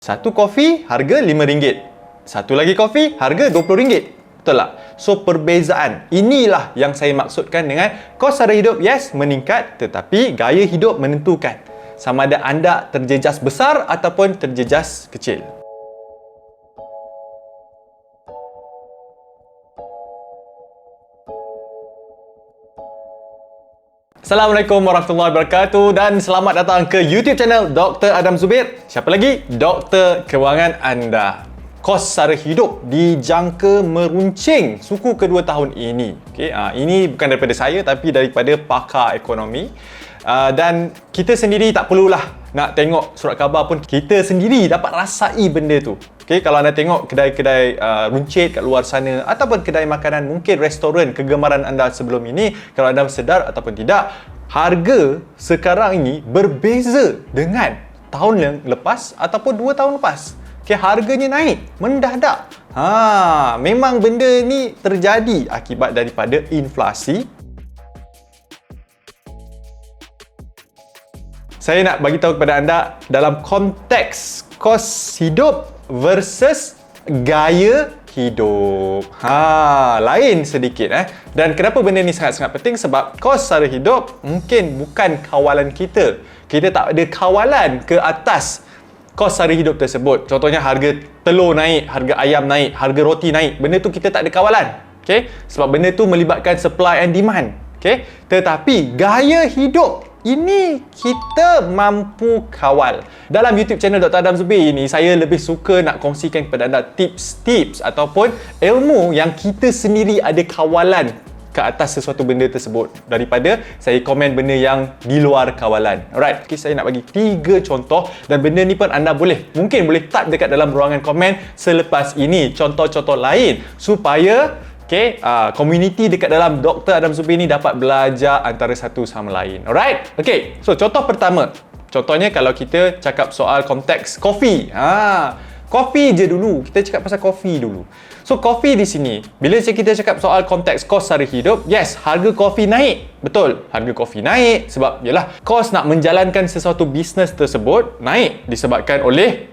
Satu kopi harga RM5. Satu lagi kopi harga RM20. Betul tak? So perbezaan inilah yang saya maksudkan dengan kos sara hidup yes meningkat tetapi gaya hidup menentukan sama ada anda terjejas besar ataupun terjejas kecil. Assalamualaikum warahmatullahi wabarakatuh dan selamat datang ke YouTube channel Dr. Adam Zubir. Siapa lagi? Doktor Kewangan anda. Kos sara hidup dijangka meruncing suku kedua tahun ini. Ini bukan daripada saya tapi daripada pakar ekonomi. Dan kita sendiri tak perlulah nak tengok surat khabar pun, kita sendiri dapat rasai benda tu. Kalau anda tengok kedai-kedai runcit kat luar sana ataupun kedai makanan, mungkin restoran kegemaran anda sebelum ini, kalau anda sedar ataupun tidak, harga sekarang ini berbeza dengan tahun yang lepas ataupun 2 tahun lepas. Harganya naik mendadak. Memang benda ni terjadi akibat daripada inflasi. Saya nak bagi tahu kepada anda dalam konteks kos hidup versus gaya hidup. Lain sedikit Dan kenapa benda ni sangat-sangat penting? Sebab kos sara hidup mungkin bukan kawalan kita. Kita tak ada kawalan ke atas kos sara hidup tersebut. Contohnya harga telur naik, harga ayam naik, harga roti naik. Benda tu kita tak ada kawalan. Sebab benda tu melibatkan supply and demand. Tetapi gaya hidup ini kita mampu kawal. Dalam YouTube channel Dr. Adam Zubir ini, saya lebih suka nak kongsikan kepada anda tips-tips ataupun ilmu yang kita sendiri ada kawalan ke atas sesuatu benda tersebut daripada saya komen benda yang di luar kawalan. Alright, saya nak bagi 3 contoh dan benda ni pun anda mungkin boleh type dekat dalam ruangan komen selepas ini contoh-contoh lain supaya community dekat dalam Dr. Adam Zubir ni dapat belajar antara satu sama lain. Alright? So contoh pertama. Contohnya kalau kita cakap soal konteks kopi. Kopi je dulu. Kita cakap pasal kopi dulu. So kopi di sini, bila kita cakap soal konteks kos sara hidup, yes, harga kopi naik. Betul, harga kopi naik sebab yalah, kos nak menjalankan sesuatu bisnes tersebut naik disebabkan oleh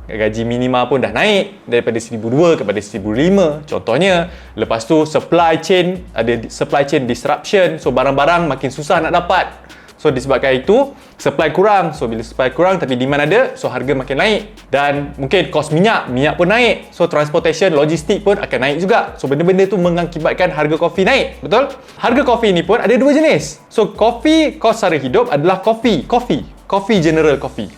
gaji minima pun dah naik daripada 1,200 kepada 1,500 contohnya. Lepas tu supply chain, ada supply chain disruption, so barang-barang makin susah nak dapat. So disebabkan itu supply kurang, so bila supply kurang tapi demand ada, so harga makin naik. Dan mungkin kos minyak pun naik, so transportation, logistik pun akan naik juga. So benda-benda tu mengakibatkan harga kopi naik. Betul? Harga kopi ni pun ada 2 jenis. So kopi kos sara hidup adalah kopi general kopi.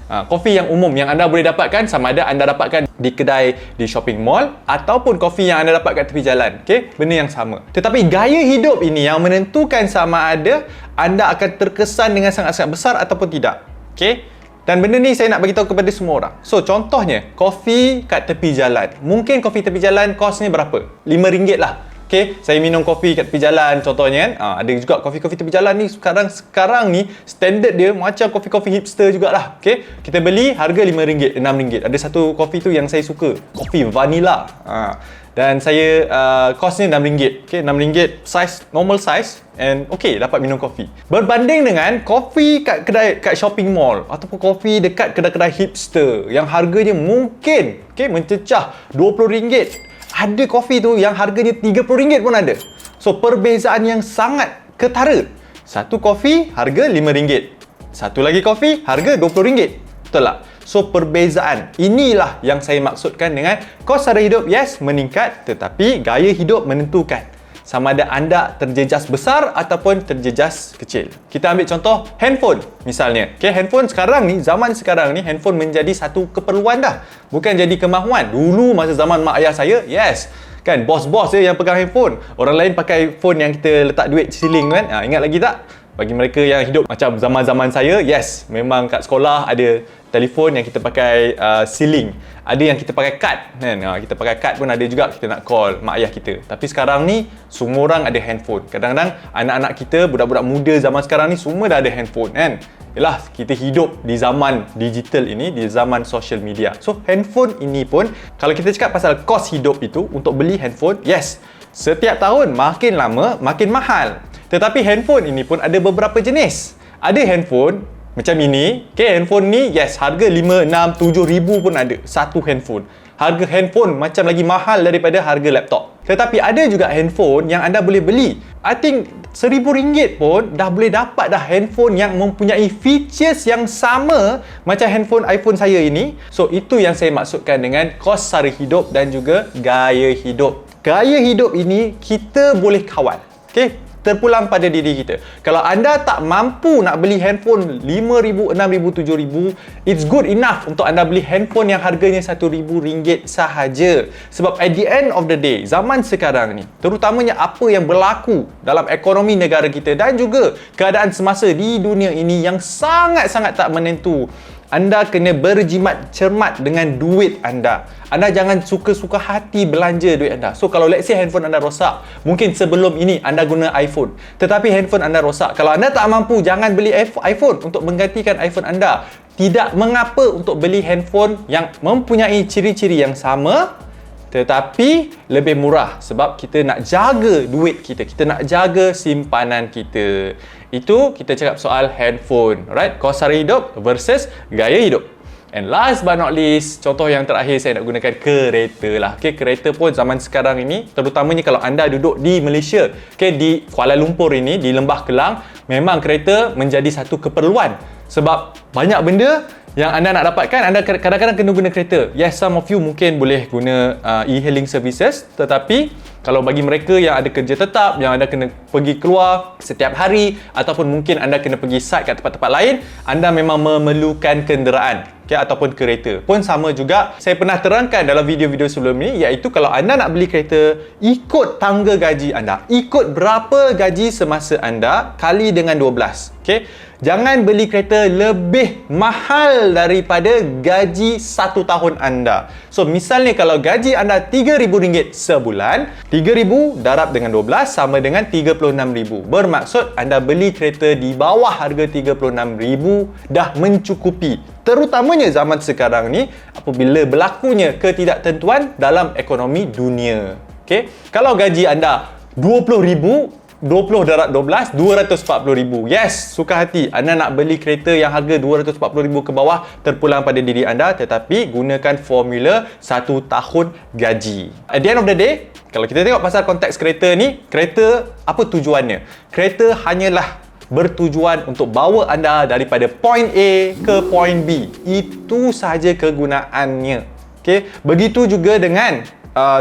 Kopi yang umum yang anda boleh dapatkan, sama ada anda dapatkan di kedai, di shopping mall ataupun kopi yang anda dapat kat tepi jalan. Benda yang sama. Tetapi gaya hidup ini yang menentukan sama ada anda akan terkesan dengan sangat-sangat besar ataupun tidak. Dan benda ni saya nak bagi tahu kepada semua orang. So contohnya, kopi kat tepi jalan. Mungkin kopi tepi jalan kosnya berapa? RM5 lah. Saya minum kopi kat tepi jalan contohnya kan. Ada juga kopi-kopi tepi jalan ni sekarang ni standard dia macam kopi-kopi hipster jugalah. Kita beli harga RM5, RM6. Ada satu kopi tu yang saya suka, kopi vanilla. Dan saya kosnya RM6. RM6 size, normal size, and dapat minum kopi. Berbanding dengan kopi kat shopping mall ataupun kopi dekat kedai-kedai hipster yang harganya mungkin mencecah RM20. Ada kopi tu yang harganya RM30 pun ada. So perbezaan yang sangat ketara. Satu kopi harga RM5. Satu lagi kopi harga RM20. Betul tak? So perbezaan inilah yang saya maksudkan dengan kos sara hidup yes meningkat tetapi gaya hidup menentukan sama ada anda terjejas besar ataupun terjejas kecil. Kita ambil contoh handphone misalnya. Handphone sekarang ni, zaman sekarang ni, handphone menjadi satu keperluan dah. Bukan jadi kemahuan. Dulu masa zaman mak ayah saya, yes, bos-bos je yang pegang handphone. Orang lain pakai phone yang kita letak duit siling kan. Ingat lagi tak? Bagi mereka yang hidup macam zaman-zaman saya, yes, memang kat sekolah ada telefon yang kita pakai siling. Ada yang kita pakai kad kan. Kita pakai kad pun ada juga, kita nak call mak ayah kita. Tapi sekarang ni semua orang ada handphone. Kadang-kadang anak-anak kita, budak-budak muda zaman sekarang ni semua dah ada handphone kan. Yalah, kita hidup di zaman digital ini, di zaman social media. So handphone ini pun, kalau kita cakap pasal kos hidup itu untuk beli handphone, yes, setiap tahun makin lama makin mahal. Tetapi handphone ini pun ada beberapa jenis. Ada handphone Macam ini, okay, handphone ni, yes, harga 5, 6, 7 ribu pun ada. Satu handphone. Harga handphone macam lagi mahal daripada harga laptop. Tetapi ada juga handphone yang anda boleh beli. I think RM1,000 pun dah boleh dapat dah handphone yang mempunyai features yang sama macam handphone iPhone saya ini. So, itu yang saya maksudkan dengan kos sara hidup dan juga gaya hidup. Gaya hidup ini kita boleh kawal. Okay? Terpulang pada diri kita. Kalau anda tak mampu nak beli handphone RM5,000, RM6,000, RM7,000, it's good enough untuk anda beli handphone yang harganya RM1,000 sahaja. Sebab at the end of the day, zaman sekarang ni, terutamanya apa yang berlaku dalam ekonomi negara kita dan juga keadaan semasa di dunia ini yang sangat-sangat tak menentu, anda kena berjimat cermat dengan duit anda. Anda jangan suka-suka hati belanja duit anda. So, kalau let's say handphone anda rosak, mungkin sebelum ini anda guna iPhone, tetapi handphone anda rosak. Kalau anda tak mampu, jangan beli iPhone untuk menggantikan iPhone anda. Tidak mengapa untuk beli handphone yang mempunyai ciri-ciri yang sama, tetapi lebih murah. Sebab kita nak jaga duit kita. Kita nak jaga simpanan kita. Itu kita cakap soal handphone, right? Kos sara hidup versus gaya hidup. And last but not least, contoh yang terakhir saya nak gunakan kereta lah. Okay, kereta pun zaman sekarang ini, terutamanya kalau anda duduk di Malaysia, okay, di Kuala Lumpur ini, di Lembah Kelang, memang kereta menjadi satu keperluan. Sebab banyak benda yang anda nak dapatkan, anda kadang-kadang kena guna kereta. Yes, some of you mungkin boleh guna e-hailing services, tetapi kalau bagi mereka yang ada kerja tetap, yang anda kena pergi keluar setiap hari, ataupun mungkin anda kena pergi site kat tempat-tempat lain, anda memang memerlukan kenderaan, okay, ataupun kereta. Pun sama juga, saya pernah terangkan dalam video-video sebelum ni, iaitu kalau anda nak beli kereta, ikut tangga gaji anda. Ikut berapa gaji semasa anda kali dengan 12. Okay? Jangan beli kereta lebih mahal daripada gaji 1 tahun anda. So, misalnya kalau gaji anda RM3,000 sebulan, 3,000 darab dengan 12 sama dengan 36,000. Bermaksud anda beli kereta di bawah harga 36,000 dah mencukupi. Terutamanya zaman sekarang ni apabila berlakunya ketidaktentuan dalam ekonomi dunia. Okay? Kalau gaji anda RM20,000, 20 darab 12, RM240,000. Yes, suka hati anda nak beli kereta yang harga RM240,000 ke bawah, terpulang pada diri anda, tetapi gunakan formula 1 tahun gaji. At the end of the day, kalau kita tengok pasal konteks kereta ni, kereta apa tujuannya? Kereta hanyalah bertujuan untuk bawa anda daripada point A ke point B. Itu sahaja kegunaannya. Okay? Begitu juga dengan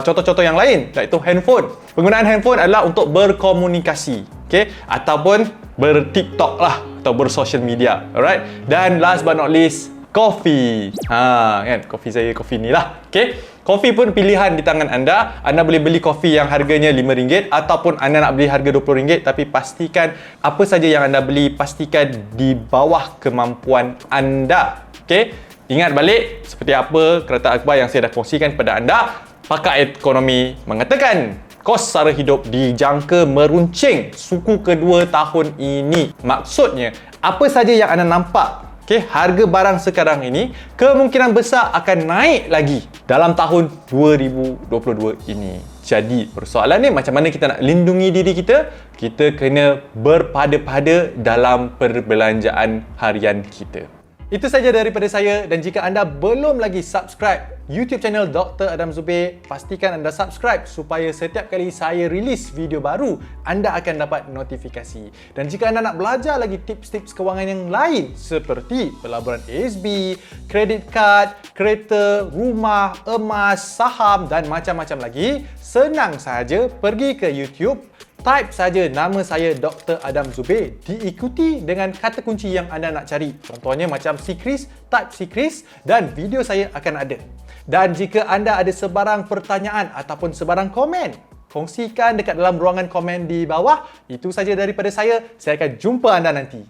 contoh-contoh yang lain, iaitu handphone. Penggunaan handphone adalah untuk berkomunikasi, okay? Ataupun ber-TikTok lah, atau bersosial media, alright? Dan last but not least, kopi. Kan? Kopi saya, kopi ni lah, okay? Kopi pun pilihan di tangan anda. Anda boleh beli kopi yang harganya RM5, ataupun anda nak beli harga RM20, tapi pastikan apa saja yang anda beli, pastikan di bawah kemampuan anda, okay? Ingat balik seperti apa Kereta Akbar yang saya dah kongsikan kepada anda. Pakar ekonomi mengatakan kos sara hidup dijangka meruncing suku kedua tahun ini. Maksudnya, apa saja yang anda nampak, okay, harga barang sekarang ini kemungkinan besar akan naik lagi dalam tahun 2022 ini. Jadi, persoalannya macam mana kita nak lindungi diri kita? Kita kena berpada-pada dalam perbelanjaan harian kita. Itu saja daripada saya, dan jika anda belum lagi subscribe YouTube channel Dr. Adam Zubir, pastikan anda subscribe supaya setiap kali saya release video baru, anda akan dapat notifikasi. Dan jika anda nak belajar lagi tips-tips kewangan yang lain seperti pelaburan ASB, kredit kad, kereta, rumah, emas, saham dan macam-macam lagi, senang sahaja pergi ke YouTube, type saja nama saya Dr. Adam Zubir, diikuti dengan kata kunci yang anda nak cari. Contohnya macam Sikris, type Sikris dan video saya akan ada. Dan jika anda ada sebarang pertanyaan ataupun sebarang komen, kongsikan dekat dalam ruangan komen di bawah. Itu saja daripada saya. Saya akan jumpa anda nanti.